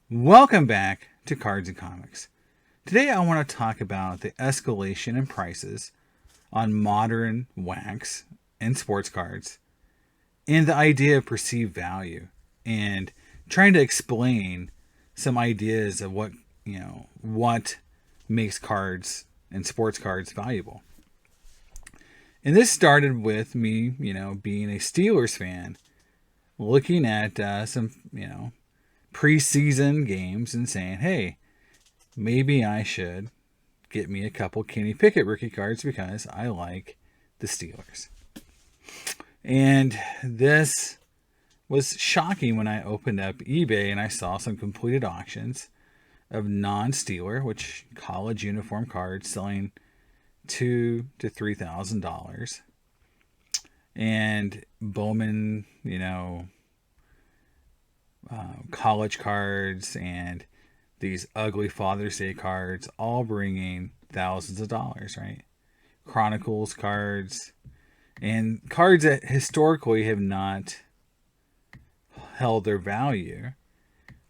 Welcome back to Cards and Comics. Today I want to talk about the escalation in prices on modern wax and sports cards and the idea of perceived value and trying to explain some ideas of what makes cards and sports cards valuable. And this started with me, being a Steelers fan, looking at some, preseason games and saying, hey, maybe I should get me a couple Kenny Pickett rookie cards because I like the Steelers. And this was shocking when I opened up eBay and I saw some completed auctions of non-Steeler, which college uniform cards selling $2,000 to $3,000, and Bowman, college cards and these ugly Father's Day cards, all bringing thousands of dollars, right? Chronicles cards and cards that historically have not held their value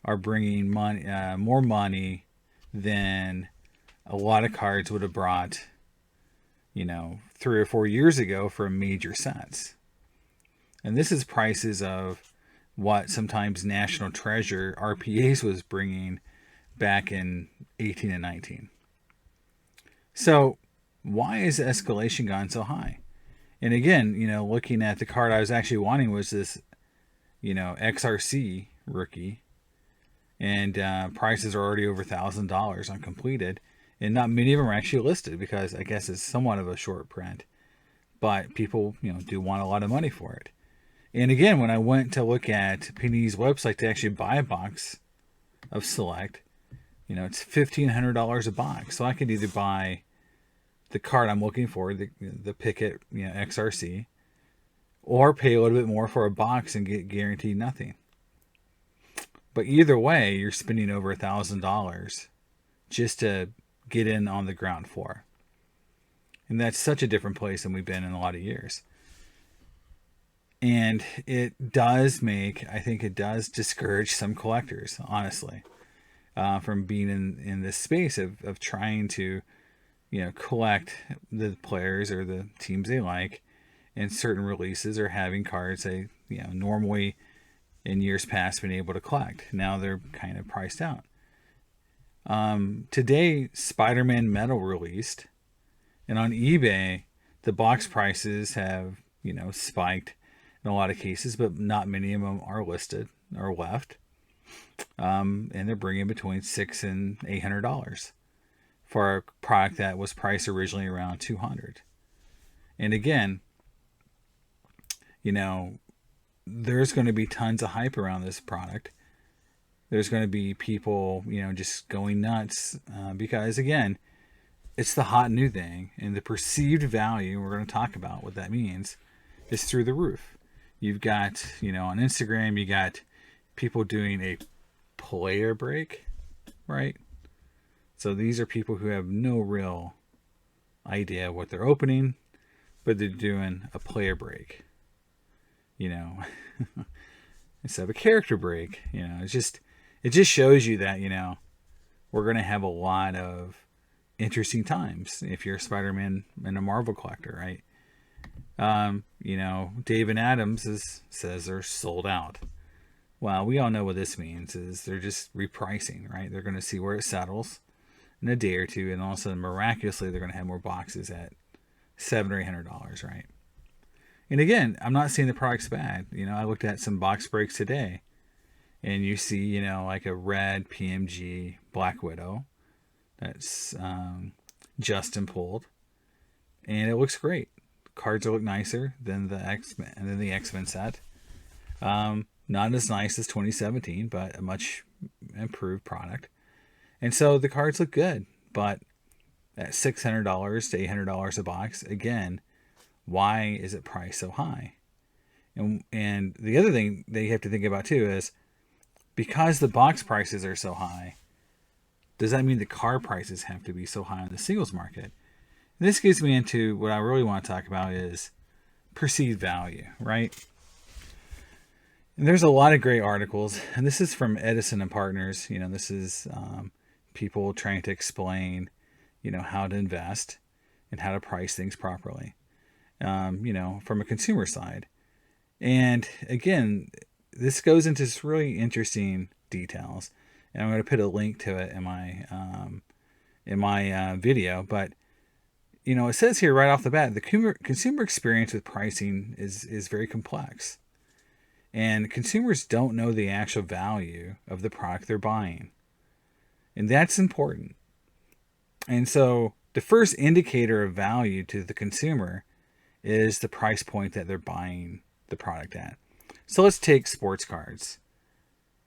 are bringing money, more money than a lot of cards would have brought, 3 or 4 years ago for major sets. And this is prices of what sometimes National Treasure RPAs was bringing back in 18 and 19. So why is the escalation gone so high? And again, looking at the card I was actually wanting was this, XRC rookie, and prices are already over $1,000 on completed, and not many of them are actually listed because I guess it's somewhat of a short print, but people, do want a lot of money for it. And again, when I went to look at Panini's website to actually buy a box of Select, it's $1,500 a box. So I could either buy the card I'm looking for, the Pickett, XRC, or pay a little bit more for a box and get guaranteed nothing. But either way, you're spending over $1,000 just to get in on the ground floor. And that's such a different place than we've been in a lot of years. And it does discourage some collectors, honestly, from being in this space of trying to, collect the players or the teams they like, and certain releases, or having cards they, normally in years past been able to collect. Now they're kind of priced out. Today, Spider-Man Metal released, and on eBay, the box prices have, spiked in a lot of cases, but not many of them are listed or left. And they're bringing between $600 and $800 for a product that was priced originally around $200. And again, there's going to be tons of hype around this product. There's going to be people, just going nuts because, again, it's the hot new thing, and the perceived value, we're going to talk about what that means, is through the roof. You've got, on Instagram, you got people doing a player break, right? So these are people who have no real idea what they're opening, but they're doing a player break, instead of a character break. It just shows you that, we're going to have a lot of interesting times if you're a Spider-Man and a Marvel collector, right? David Adams says they're sold out. Well, we all know what this means is they're just repricing, right? They're going to see where it settles in a day or two, and all of a sudden, miraculously, they're going to have more boxes at $700 or $800, right? And again, I'm not saying the product's bad. I looked at some box breaks today, and you see, like a red PMG Black Widow that's Justin pulled, and it looks great. Cards look nicer than the X-Men set. Not as nice as 2017, but a much improved product. And so the cards look good, but at $600 to $800 a box, again, why is it priced so high? And the other thing that you have to think about too is, because the box prices are so high, does that mean the card prices have to be so high on the singles market? And this gets me into what I really want to talk about is perceived value, right? And there's a lot of great articles, and this is from Edison and Partners. This is people trying to explain, how to invest and how to price things properly, from a consumer side. And again, this goes into some really interesting details, and I'm going to put a link to it in my video. But it says here right off the bat, the consumer experience with pricing is very complex. And consumers don't know the actual value of the product they're buying. And that's important. And so the first indicator of value to the consumer is the price point that they're buying the product at. So let's take sports cards.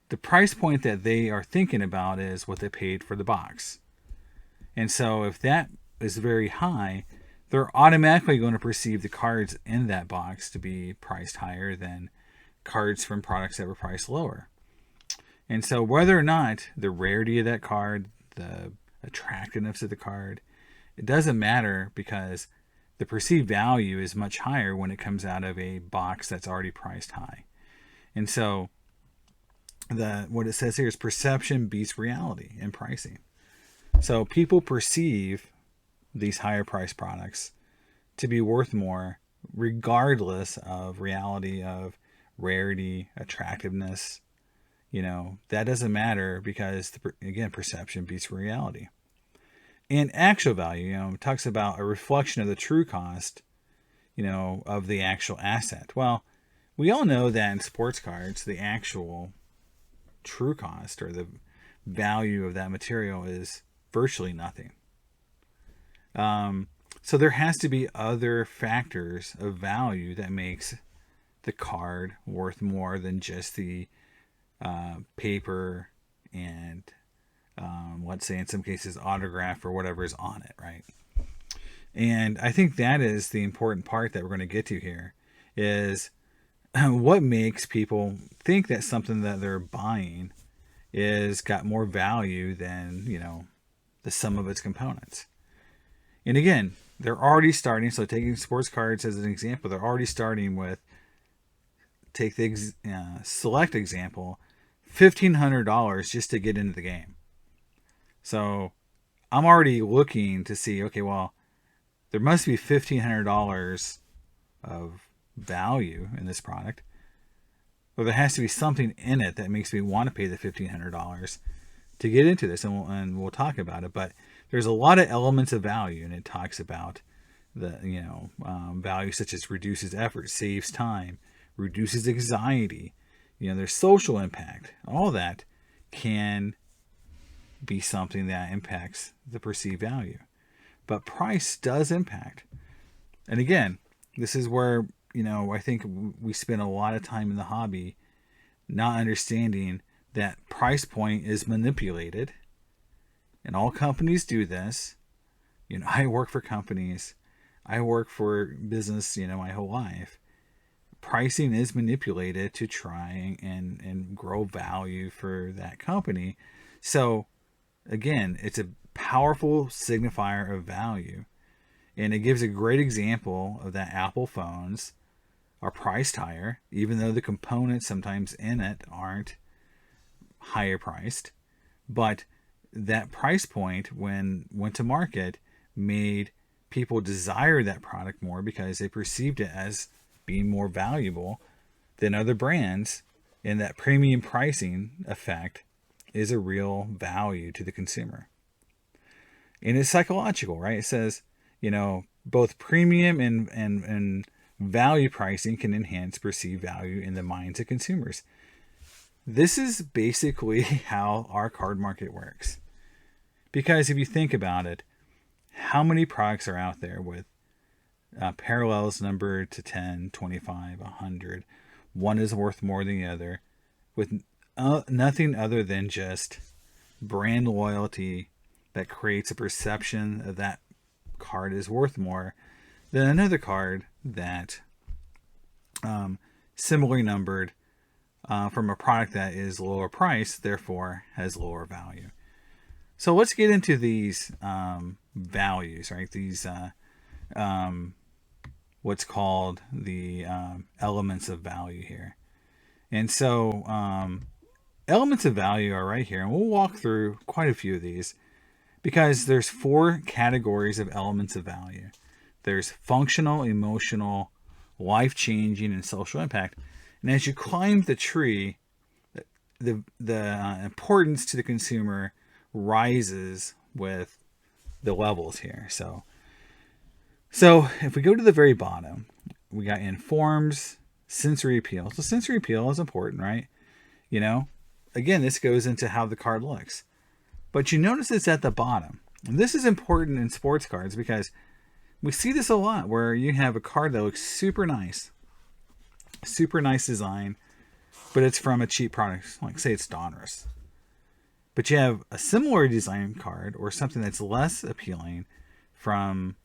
The price point that they are thinking about is what they paid for the box. And so if that is very high, they're automatically going to perceive the cards in that box to be priced higher than cards from products that were priced lower. And so whether or not the rarity of that card, the attractiveness of the card, it doesn't matter, because the perceived value is much higher when it comes out of a box that's already priced high. And so what it says here is perception beats reality in pricing. So people perceive these higher priced products to be worth more regardless of reality, of rarity, attractiveness. That doesn't matter, because again, perception beats reality. And actual value, it talks about a reflection of the true cost, of the actual asset. Well, we all know that in sports cards, the actual true cost, or the value of that material, is virtually nothing. So there has to be other factors of value that makes the card worth more than just the paper and let's say in some cases autograph or whatever is on it, right? And I think that is the important part that we're going to get to here, is what makes people think that something that they're buying is got more value than the sum of its components. And again, they're already starting, so taking sports cards as an example, they're already starting with, take the select example, $1,500 just to get into the game. So I'm already looking to see, okay, well, there must be $1,500 of value in this product, or there has to be something in it that makes me want to pay the $1,500 to get into this, and we'll talk about it. But there's a lot of elements of value, and it talks about the value such as reduces effort, saves time, reduces anxiety, there's social impact. All that can be something that impacts the perceived value. But price does impact. And again, this is where, I think we spend a lot of time in the hobby not understanding that price point is manipulated. And all companies do this. I work for companies. I work for business, my whole life. Pricing is manipulated to try and grow value for that company. So again, it's a powerful signifier of value. And it gives a great example of that Apple phones are priced higher, even though the components sometimes in it aren't higher priced. But that price point, when went to market, made people desire that product more because they perceived it as being more valuable than other brands. And that premium pricing effect is a real value to the consumer. And it's psychological, right? It says, both premium and value pricing can enhance perceived value in the minds of consumers. This is basically how our card market works. Because if you think about it, how many products are out there with parallels numbered to 10, 25, 100? One is worth more than the other, with nothing other than just brand loyalty that creates a perception of that card is worth more than another card that similarly numbered from a product that is lower price, therefore has lower value. So let's get into these values, right? These what's called the elements of value here. And so elements of value are right here, and we'll walk through quite a few of these because there's 4 categories of elements of value. There's functional, emotional, life-changing, and social impact. And as you climb the tree, the importance to the consumer rises with the levels here. So if we go to the very bottom, we got informs, sensory appeal. So sensory appeal is important, right? Again, this goes into how the card looks. But you notice it's at the bottom. And this is important in sports cards because we see this a lot where you have a card that looks super nice design, but it's from a cheap product, like say it's Donruss. But you have a similar design card or something that's less appealing from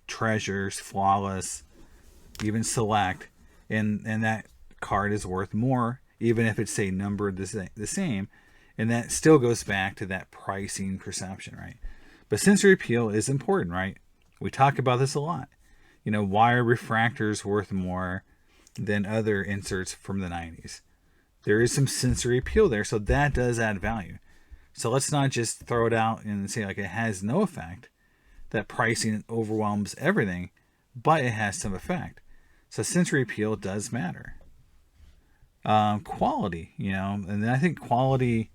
Treasures, Flawless, even Select, and that card is worth more, even if it's say numbered the same, and that still goes back to that pricing perception, right? But sensory appeal is important, right? We talk about this a lot. Why are refractors worth more than other inserts from the 90s? There is some sensory appeal there, so that does add value. So let's not just throw it out and say like it has no effect, that pricing overwhelms everything, but it has some effect. So sensory appeal does matter. Quality, and then I think quality,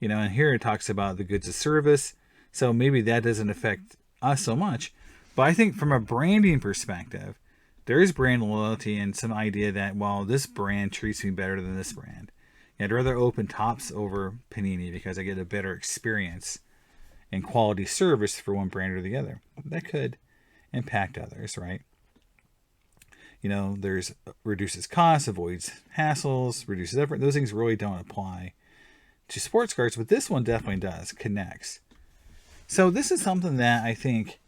and here it talks about the goods of service. So maybe that doesn't affect us so much. But I think from a branding perspective, there is brand loyalty and some idea that, well, this brand treats me better than this brand. I'd rather open Topps over Panini because I get a better experience and quality service for one brand or the other. That could impact others, right? There's reduces costs, avoids hassles, reduces effort. Those things really don't apply to sports cards, but this one definitely does, connects. So this is something that I think,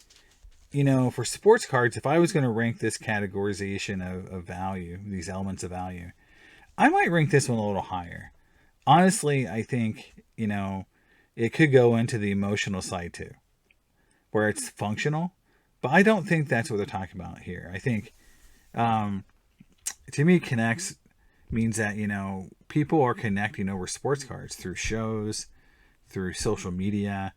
for sports cards, if I was going to rank this categorization of value, these elements of value, I might rank this one a little higher. Honestly, I think, it could go into the emotional side too, where it's functional, but I don't think that's what they're talking about here. I think, to me, connects means that, people are connecting over sports cards through shows, through social media,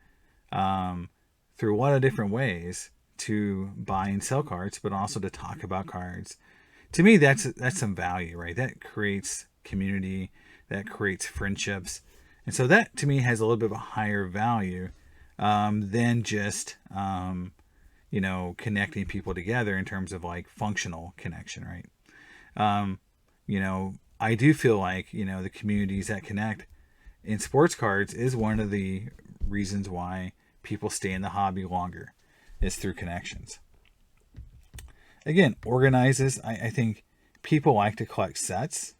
through a lot of different ways to buy and sell cards, but also to talk about cards. To me, that's some value, right? That creates community, that creates friendships. And so that to me has a little bit of a higher value than just, connecting people together in terms of like functional connection, right? I do feel like, the communities that connect in sports cards is one of the reasons why people stay in the hobby longer, is through connections. Again, organizes. I think people like to collect sets.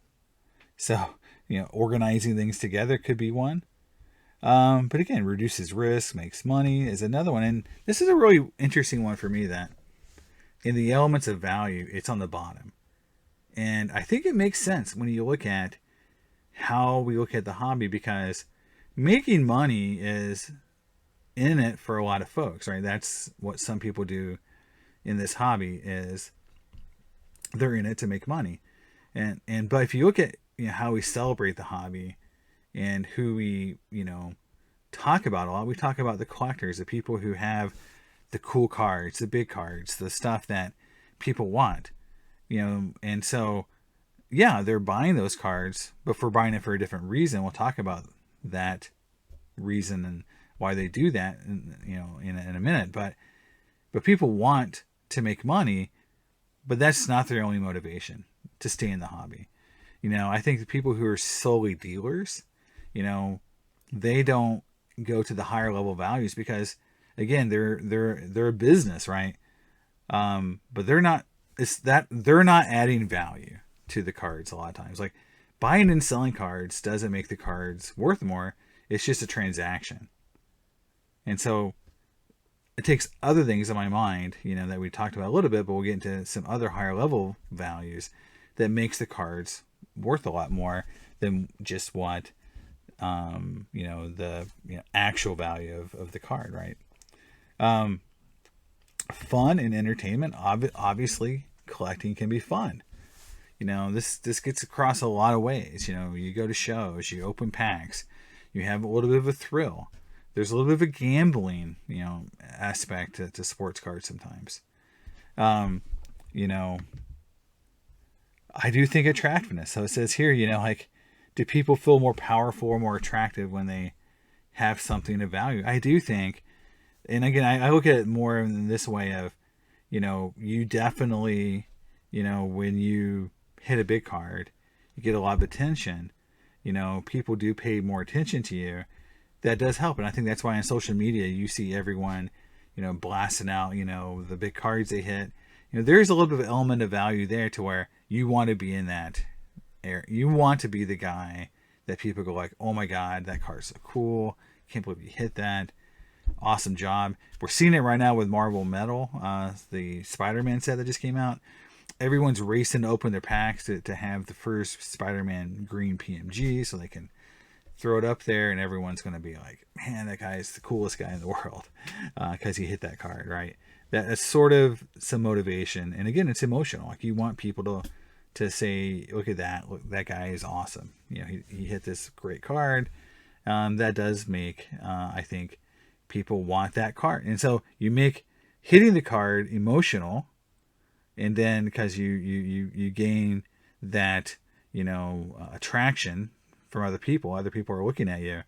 So, organizing things together could be one. But again, reduces risk, makes money is another one. And this is a really interesting one for me that in the elements of value, it's on the bottom. And I think it makes sense when you look at how we look at the hobby, because making money is in it for a lot of folks, right? That's what some people do in this hobby, is they're in it to make money. But if you look at how we celebrate the hobby and who we talk about a lot, we talk about the collectors, the people who have the cool cards, the big cards, the stuff that people want, and so yeah, they're buying those cards, but for buying it for a different reason. We'll talk about that reason and why they do that in a minute. But people want to make money, but that's not their only motivation to stay in the hobby. I think the people who are solely dealers, they don't go to the higher level values because, again, they're a business, right? But they're not adding value to the cards a lot of times. Like, buying and selling cards doesn't make the cards worth more. It's just a transaction. And so it takes other things in my mind, that we talked about a little bit, but we'll get into some other higher level values that makes the cards worth a lot more than just what, the actual value of the card, right? Fun and entertainment. Obviously, collecting can be fun. this gets across a lot of ways. You go to shows, you open packs, you have a little bit of a thrill. There's a little bit of a gambling, aspect to sports cards sometimes. Um, you know, I do think attractiveness. So it says here, like, do people feel more powerful or more attractive when they have something of value? I do think, and again, I look at it more in this way of, you definitely, when you hit a big card, you get a lot of attention. People do pay more attention to you. That does help. And I think that's why on social media, you see everyone, blasting out, the big cards they hit. There's a little bit of element of value there to where you want to be in that area. You want to be the guy that people go like, oh my God, that card's so cool. Can't believe you hit that. Awesome job. We're seeing it right now with Marvel Metal, the Spider-Man set that just came out. Everyone's racing to open their packs to have the first Spider-Man green PMG so they can throw it up there, and everyone's going to be like, man, that guy is the coolest guy in the world because he hit that card, right? That's sort of some motivation. And again, it's emotional. Like, you want people to say, look at that. Look, that guy is awesome. He hit this great card. That does make, I think, people want that card. And so you make hitting the card emotional, and then because you gain that, attraction from other people are looking at you,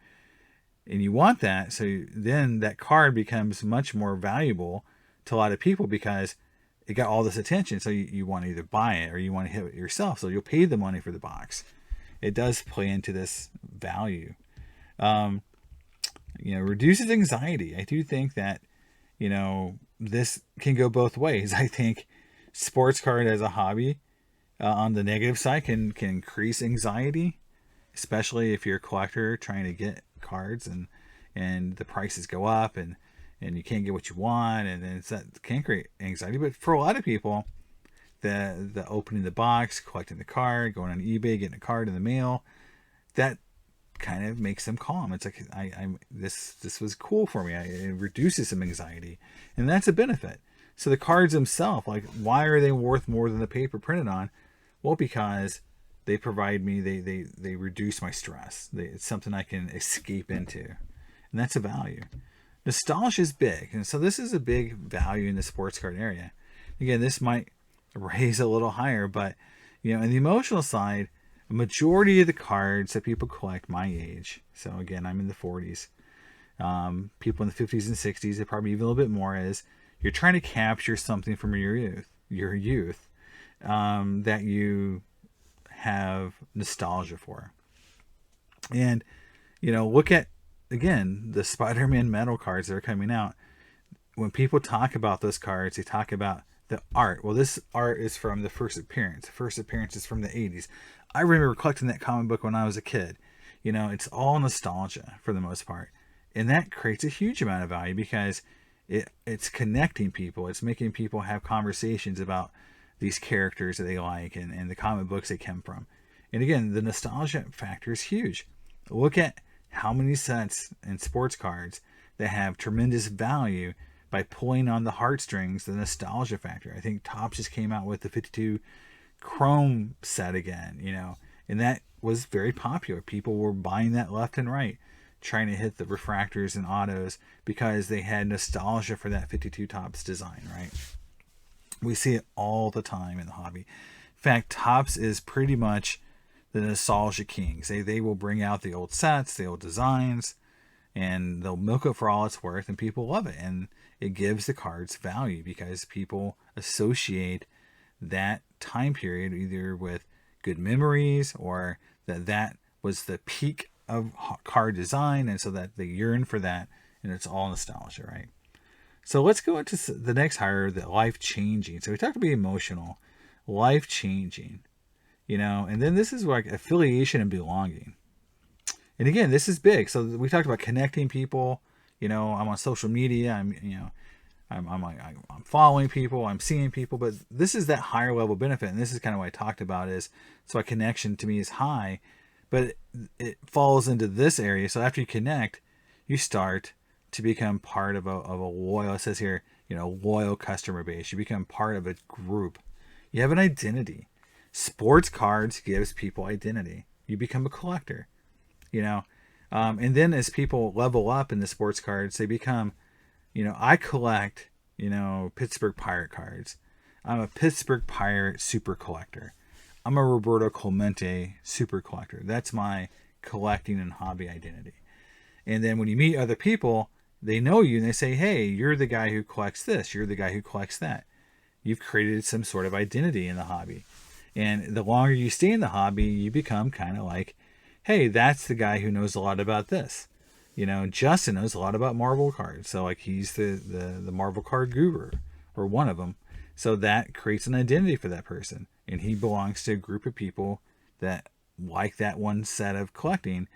and you want that. So then that card becomes much more valuable to a lot of people because it got all this attention. So you want to either buy it or you want to hit it yourself. So you'll pay the money for the box. It does play into this value. Reduces anxiety. I do think that, this can go both ways. I think sports card as a hobby, on the negative side can increase anxiety, especially if you're a collector trying to get cards and the prices go up and you can't get what you want, and then that can create anxiety. But for a lot of people, the opening the box, collecting the card, going on eBay, getting a card in the mail, that kind of makes them calm. It's like, this was cool for me. It reduces some anxiety, and that's a benefit. So the cards themselves, like, why are they worth more than the paper printed on? Well, because they provide me, they reduce my stress. It's something I can escape into, and that's a value. Nostalgia is big, and so this is a big value in the sports card area. Again, this might raise a little higher, but in the emotional side, a majority of the cards that people collect my age, so again, I'm in the 40s, people in the 50s and 60s, it probably even a little bit more, is you're trying to capture something from your youth, that you have nostalgia for. And look at, again, the Spider-Man metal cards that are coming out. When people talk about those cards, they talk about the art. Well, this art is from the first appearance. The first appearance is from the 80s. I remember collecting that comic book when I was a kid. It's all nostalgia for the most part. And that creates a huge amount of value because it's connecting people. It's making people have conversations about these characters that they like and the comic books they come from. And again, the nostalgia factor is huge. Look at how many sets and sports cards that have tremendous value by pulling on the heartstrings, the nostalgia factor. I think Topps just came out with the 52 Chrome set again, and that was very popular. People were buying that left and right, trying to hit the refractors and autos because they had nostalgia for that 52 Topps design, right? We see it all the time in the hobby. In fact, Topps is pretty much the nostalgia kings. They will bring out the old sets, the old designs, and they'll milk it for all it's worth, and people love it. And it gives the cards value because people associate that time period either with good memories or that was the peak of card design, and so that they yearn for that, and it's all nostalgia, right? So let's go into the next higher, the life-changing. So we talked about emotional, life-changing, and then this is like affiliation and belonging. And again, this is big. So we talked about connecting people. I'm on social media. I'm following people. I'm seeing people. But this is that higher level benefit. And this is kind of what I talked about is, so a connection to me is high, but it falls into this area. So after you connect, you start to become part of a loyal, it says here, loyal customer base. You become part of a group. You have an identity. Sports cards gives people identity. You become a collector, you know. And then as people level up in the sports cards, they become, I collect, Pittsburgh Pirate cards. I'm a Pittsburgh Pirate super collector. I'm a Roberto Clemente super collector. That's my collecting and hobby identity. And then when you meet other people, they know you and they say, hey, you're the guy who collects this. You're the guy who collects that. You've created some sort of identity in the hobby. And the longer you stay in the hobby, you become kind of like, hey, that's the guy who knows a lot about this. Justin knows a lot about Marvel cards. So like he's the Marvel card guru or one of them. So that creates an identity for that person. And he belongs to a group of people that like that one set of collecting.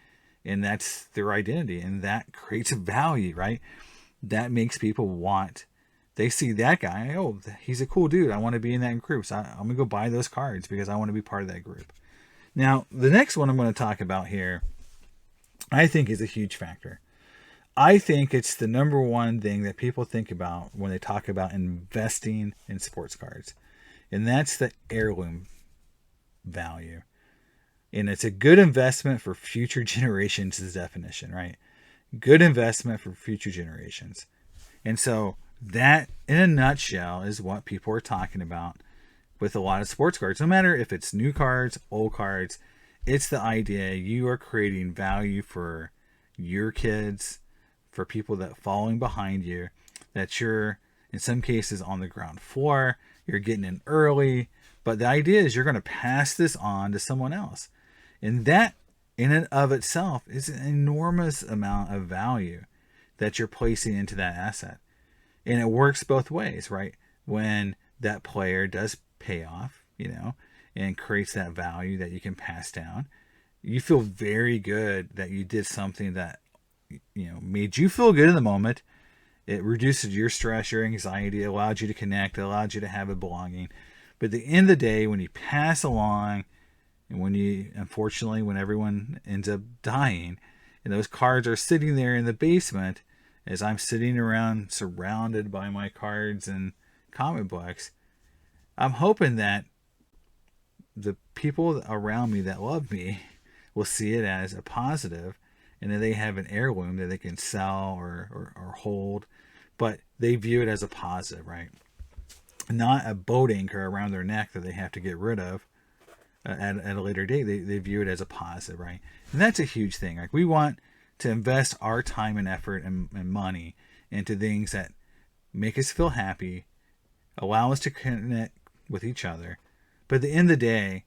And that's their identity. And that creates a value, right? That makes people want. They see that guy. Oh, he's a cool dude. I want to be in that group. So I'm going to go buy those cards because I want to be part of that group. Now, the next one I'm going to talk about here, I think is a huge factor. I think it's the number one thing that people think about when they talk about investing in sports cards. And that's the heirloom value. And it's a good investment for future generations is the definition, right? Good investment for future generations. And so that, in a nutshell, is what people are talking about with a lot of sports cards. No matter if it's new cards, old cards, it's the idea you are creating value for your kids, for people that are following behind you, that you're, in some cases, on the ground floor, you're getting in early, but the idea is you're going to pass this on to someone else. And that, in and of itself, is an enormous amount of value that you're placing into that asset. And it works both ways, right? When that player does pay off, and creates that value that you can pass down, you feel very good that you did something that, made you feel good in the moment. It reduces your stress, your anxiety, allowed you to connect, allowed you to have a belonging. But at the end of the day, when you pass along, and unfortunately, when everyone ends up dying, and those cards are sitting there in the basement, as I'm sitting around surrounded by my cards and comic books, I'm hoping that the people around me that love me will see it as a positive, and that they have an heirloom that they can sell or hold, but they view it as a positive, right? Not a boat anchor around their neck that they have to get rid of at a later date. They view it as a positive, right? And that's a huge thing. Like, we want to invest our time and effort and money into things that make us feel happy, allow us to connect with each other. But at the end of the day,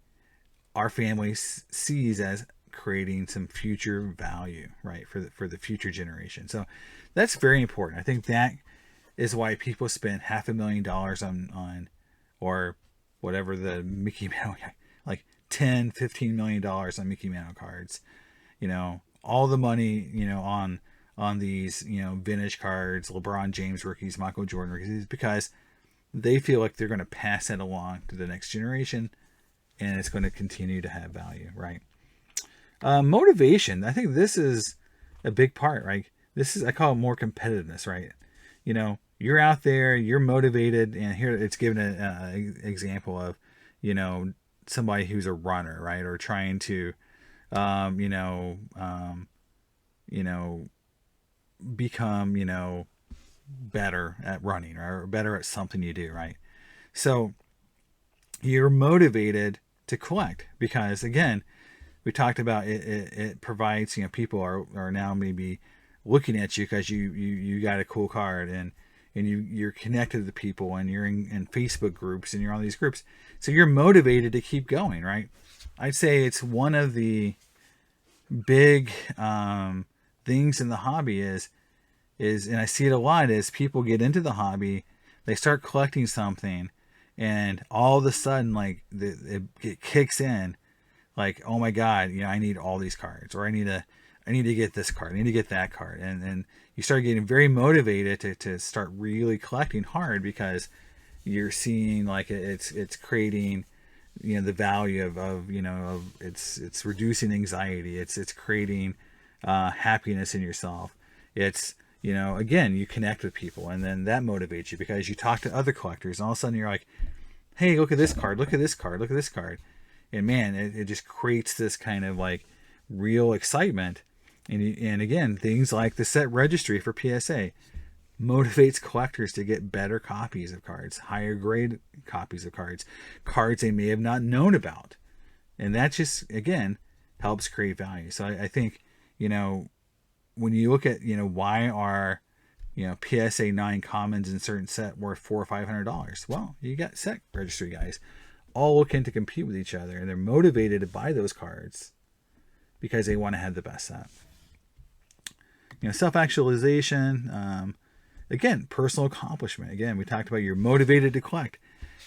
our family sees as creating some future value, right, for the future generation. So that's very important. I think that is why people spend $500,000 on or whatever the Mickey Mouse, like $10-15 million on Mickey Mouse cards. All the money, on these, vintage cards, LeBron James rookies, Michael Jordan rookies, because they feel like they're going to pass it along to the next generation, and it's going to continue to have value, right? Motivation. I think this is a big part, right? I call it more competitiveness, right? You're out there, you're motivated, and here it's given an example of, somebody who's a runner, right? Or trying to, become, better at running or better at something you do, right? So you're motivated to collect because, again, we talked about it provides, people are now maybe looking at you because you got a cool card and you're connected to the people and you're in Facebook groups and you're on these groups. So you're motivated to keep going, right? I'd say it's one of the big things in the hobby is, and I see it a lot, is people get into the hobby, they start collecting something, and all of a sudden, like, it kicks in, like, oh my God, I need all these cards, or I need to get this card, I need to get that card, and you start getting very motivated to start really collecting hard because you're seeing like it's creating, the value of it's reducing anxiety, it's creating happiness in yourself. It's, again, you connect with people, and then that motivates you because you talk to other collectors, and all of a sudden you're like, hey, look at this card, look at this card, look at this card. And man, it just creates this kind of like real excitement. And again, things like the set registry for PSA motivates collectors to get better copies of cards, higher grade copies of cards, cards they may have not known about. And that just, again, helps create value. So I think, when you look at, why are, PSA 9 commons in certain set worth $400 or $500? Well, you got set registry guys all looking to compete with each other, and they're motivated to buy those cards because they want to have the best set. Self-actualization, again, personal accomplishment. Again, we talked about you're motivated to collect,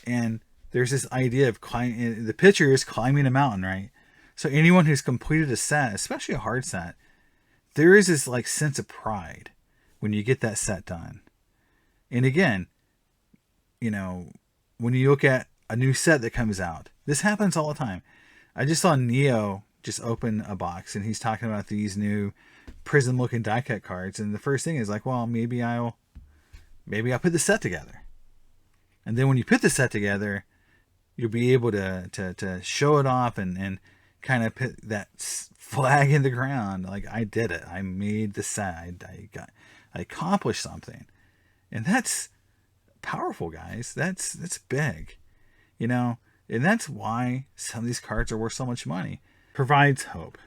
and there's this idea of the pitcher is climbing a mountain, right? So anyone who's completed a set, especially a hard set, there is this like sense of pride when you get that set done. And again, when you look at a new set that comes out, this happens all the time. I just saw Neo just open a box, and he's talking about these new prism looking die cut cards, and the first thing is like, well, maybe I'll put the set together. And then when you put the set together, you'll be able to show it off and kind of put that flag in the ground. Like, I did it. I made the set. I accomplished something. And that's powerful, guys. That's big, and that's why some of these cards are worth so much money. Provides hope.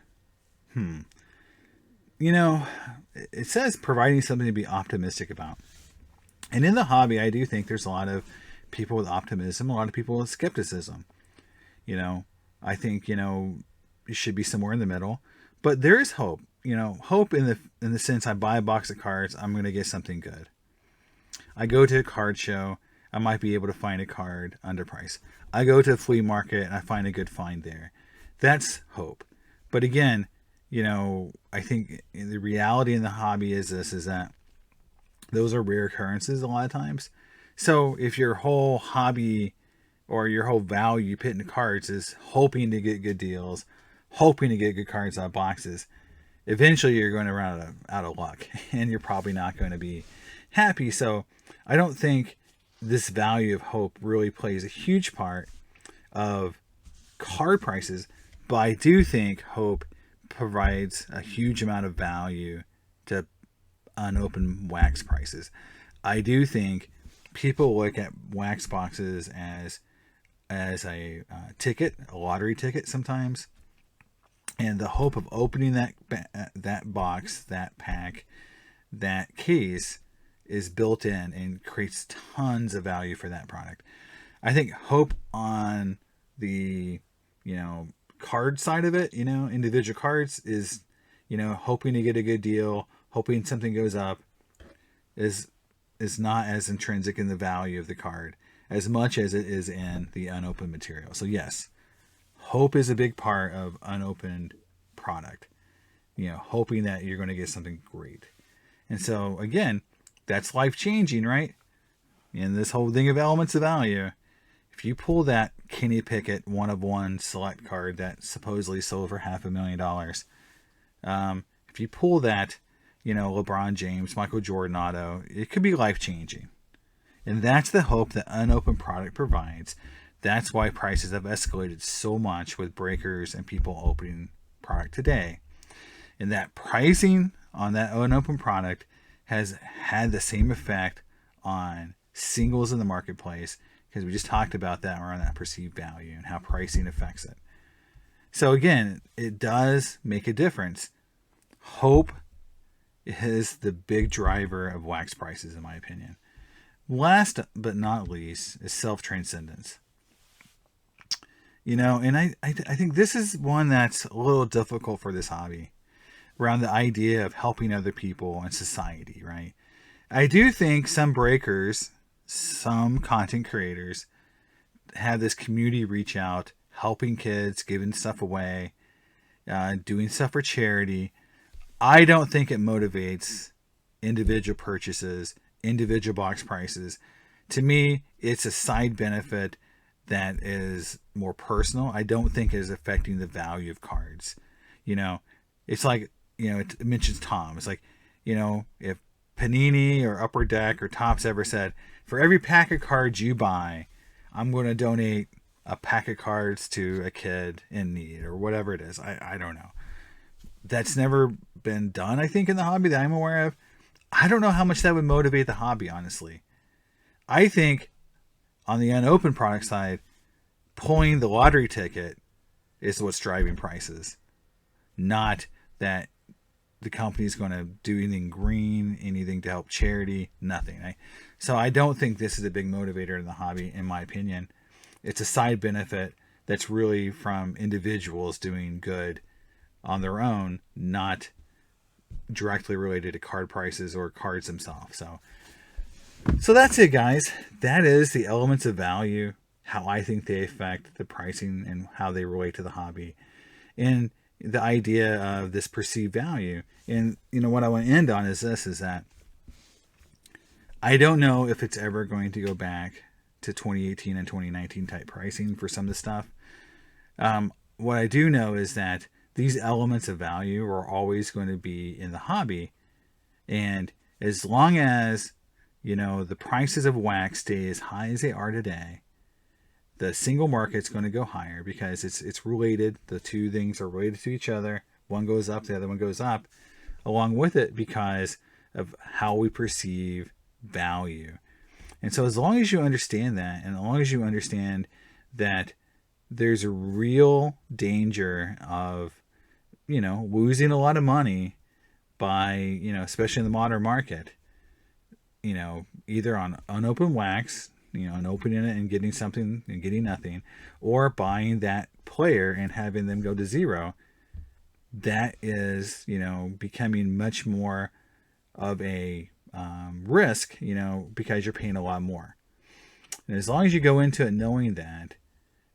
It says providing something to be optimistic about. And in the hobby, I do think there's a lot of people with optimism, a lot of people with skepticism. I think, it should be somewhere in the middle, but there is hope, hope in the sense I buy a box of cards, I'm going to get something good. I go to a card show, I might be able to find a card underpriced. I go to a flea market and I find a good find there. That's hope. But again, I think the reality in the hobby is that those are rare occurrences a lot of times. So if your whole hobby or your whole value you put into cards is hoping to get good deals, hoping to get good cards out of boxes, eventually you're going to run out of luck, and you're probably not going to be happy. So I don't think this value of hope really plays a huge part of card prices, but I do think hope provides a huge amount of value to unopened wax prices. I do think people look at wax boxes as a ticket, a lottery ticket sometimes, and the hope of opening that box, that pack, that case is built in and creates tons of value for that product. I think hope on the card side of it, individual cards is, hoping to get a good deal, hoping something goes up, is not as intrinsic in the value of the card as much as it is in the unopened material. So yes, hope is a big part of unopened product, hoping that you're going to get something great. And so again, that's life changing, right? And this whole thing of elements of value, if you pull that Kenny Pickett 1/1 select card that supposedly sold for $500,000, if you pull that, LeBron James, Michael Jordan auto, it could be life changing. And that's the hope that unopened product provides. That's why prices have escalated so much with breakers and people opening product today. And that pricing on that unopened product has had the same effect on singles in the marketplace, because we just talked about that around that perceived value and how pricing affects it. So again, it does make a difference. Hope is the big driver of wax prices, in my opinion. Last but not least is SelfTranscendence. And I think this is one that's a little difficult for this hobby, around the idea of helping other people and society, right? I do think some breakers, some content creators have this community reach out, helping kids, giving stuff away, doing stuff for charity. I don't think it motivates individual purchases, individual box prices. To me, it's a side benefit that is more personal. I don't think it is affecting the value of cards. It's like, it mentions Tom. It's like, if Panini or Upper Deck or Topps ever said, for every pack of cards you buy, I'm going to donate a pack of cards to a kid in need or whatever it is. I don't know. That's never been done, I think, in the hobby that I'm aware of. I don't know how much that would motivate the hobby, honestly. I think on the unopened product side, pulling the lottery ticket is what's driving prices, not that the company's going to do anything green, anything to help charity, nothing. So I don't think this is a big motivator in the hobby, in my opinion. It's a side benefit that's really from individuals doing good on their own, not directly related to card prices or cards themselves. So that's it, guys. That is the elements of value, how I think they affect the pricing and how they relate to the hobby, and the idea of this perceived value. And what I want to end on is this: is that I don't know if it's ever going to go back to 2018 and 2019 type pricing for some of the stuff. What I do know is that these elements of value are always going to be in the hobby, and as long as the prices of wax stay as high as they are today, the single market's going to go higher because it's related. The two things are related to each other. One goes up, the other one goes up along with it because of how we perceive value. And so as long as you understand that, and as long as you understand that there's a real danger of losing a lot of money by especially in the modern market, either on unopened wax, and opening it and getting something and getting nothing, or buying that player and having them go to zero, that is, becoming much more of a risk, because you're paying a lot more. And as long as you go into it knowing that,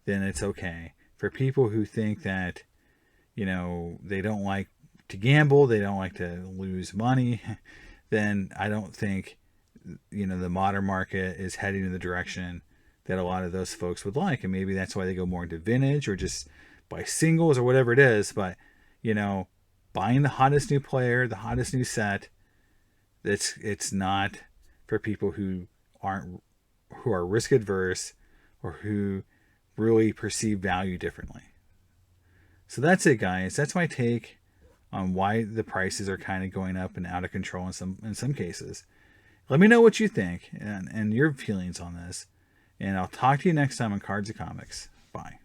then it's okay. For people who think that, they don't like to gamble, they don't like to lose money, then I don't think the modern market is heading in the direction that a lot of those folks would like. And maybe that's why they go more into vintage or just buy singles or whatever it is. But buying the hottest new player, the hottest new set, it's not for people who are risk adverse or who really perceive value differently. So that's it, guys. That's my take on why the prices are kind of going up and out of control in some cases. Let me know what you think and your feelings on this. And I'll talk to you next time on Cards and Comics. Bye.